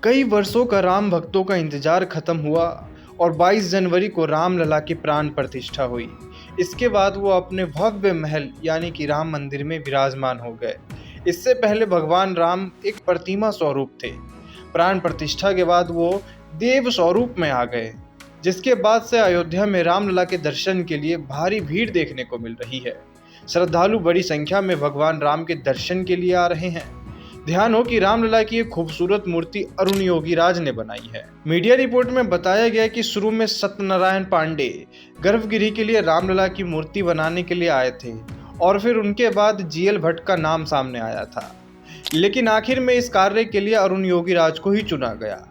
कई वर्षों का राम भक्तों का इंतजार खत्म हुआ और 22 जनवरी को रामलला की प्राण प्रतिष्ठा हुई। इसके बाद वो अपने भव्य महल यानी कि राम मंदिर में विराजमान हो गए। इससे पहले भगवान राम एक प्रतिमा स्वरूप थे। प्राण प्रतिष्ठा के बाद वो देव स्वरूप में आ गए, जिसके बाद से अयोध्या में रामलला के दर्शन के लिए भारी भीड़ देखने को मिल रही है। श्रद्धालु बड़ी संख्या में भगवान राम के दर्शन के लिए आ रहे हैं। ध्यान हो कि रामलला की एक खूबसूरत मूर्ति अरुण योगीराज ने बनाई है। मीडिया रिपोर्ट में बताया गया कि शुरू में सत्यनारायण पांडे गर्भगिरी के लिए रामलला की मूर्ति बनाने के लिए आए थे और फिर उनके बाद जीएल भट्ट का नाम सामने आया था, लेकिन आखिर में इस कार्य के लिए अरुण योगीराज को ही चुना गया।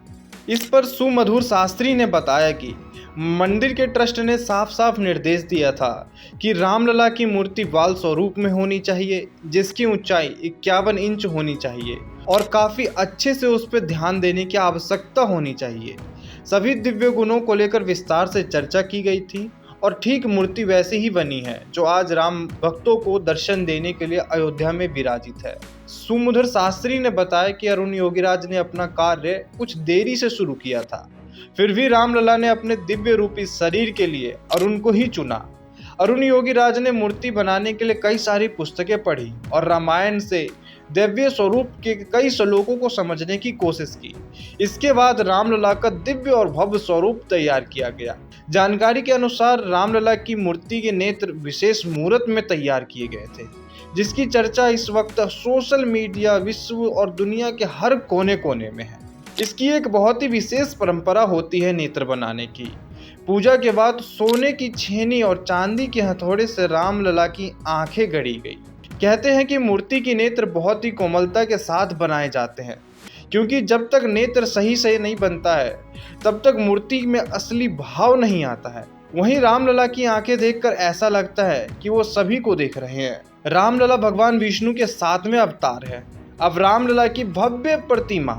इस पर सुमधुर शास्त्री ने बताया कि मंदिर के ट्रस्ट ने साफ साफ निर्देश दिया था कि रामलला की मूर्ति बाल स्वरूप में होनी चाहिए, जिसकी ऊंचाई 51 इंच होनी चाहिए और काफी अच्छे से उस पर ध्यान देने की आवश्यकता होनी चाहिए। सभी दिव्य गुणों को लेकर विस्तार से चर्चा की गई थी और ठीक मूर्ति वैसी ही बनी है जो आज राम भक्तों को दर्शन देने के लिए अयोध्या में विराजित है। सुमधुर शास्त्री ने बताया कि अरुण योगीराज ने अपना कार्य कुछ देरी से शुरू किया था, फिर भी रामलला ने अपने दिव्य रूपी शरीर के लिए अरुण को ही चुना। अरुण योगीराज ने मूर्ति बनाने के लिए कई सारी पुस्तकें पढ़ी और रामायण से दिव्य स्वरूप के कई श्लोकों को समझने की कोशिश की। इसके बाद रामलला का दिव्य और भव्य स्वरूप तैयार किया गया। जानकारी के अनुसार रामलला की मूर्ति के नेत्र विशेष मुहूर्त में तैयार किए गए थे, जिसकी चर्चा इस वक्त सोशल मीडिया, विश्व और दुनिया के हर कोने कोने में है। इसकी एक बहुत ही विशेष परंपरा होती है नेत्र बनाने की। पूजा के बाद सोने की छेनी और चांदी के हथौड़े से रामलला की आंखें गढ़ी गई। कहते हैं कि मूर्ति की नेत्र बहुत ही कोमलता के साथ बनाए जाते हैं, क्योंकि जब तक नेत्र सही से नहीं बनता है तब तक मूर्ति में असली भाव नहीं आता है। वहीं रामलला की आंखें देखकर ऐसा लगता है कि वो सभी को देख रहे हैं। रामलला भगवान विष्णु के 7वें अवतार है। अब रामलला की भव्य प्रतिमा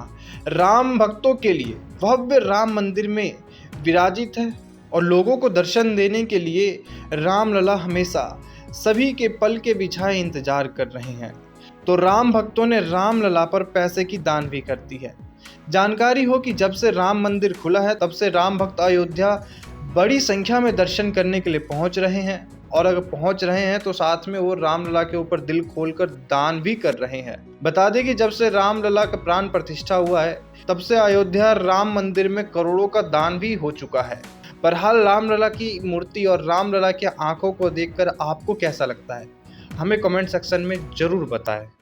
राम भक्तों के लिए भव्य राम मंदिर में विराजित है और लोगों को दर्शन देने के लिए रामलला हमेशा सभी के पल के बिछाए इंतजार कर रहे हैं। तो राम भक्तों ने रामलला पर पैसे की दान भी कर दी है। जानकारी हो कि जब से राम मंदिर खुला है तब से राम भक्त अयोध्या बड़ी संख्या में दर्शन करने के लिए पहुंच रहे हैं, और अगर पहुंच रहे हैं तो साथ में वो रामलला के ऊपर दिल खोलकर दान भी कर रहे हैं। बता दें कि जब से रामलला का प्राण प्रतिष्ठा हुआ है तब से अयोध्या राम मंदिर में करोड़ों का दान भी हो चुका है। बहरहाल रामलला की मूर्ति और रामलला की आंखों को देखकर आपको कैसा लगता है, हमें कमेंट सेक्शन में जरूर बताएं।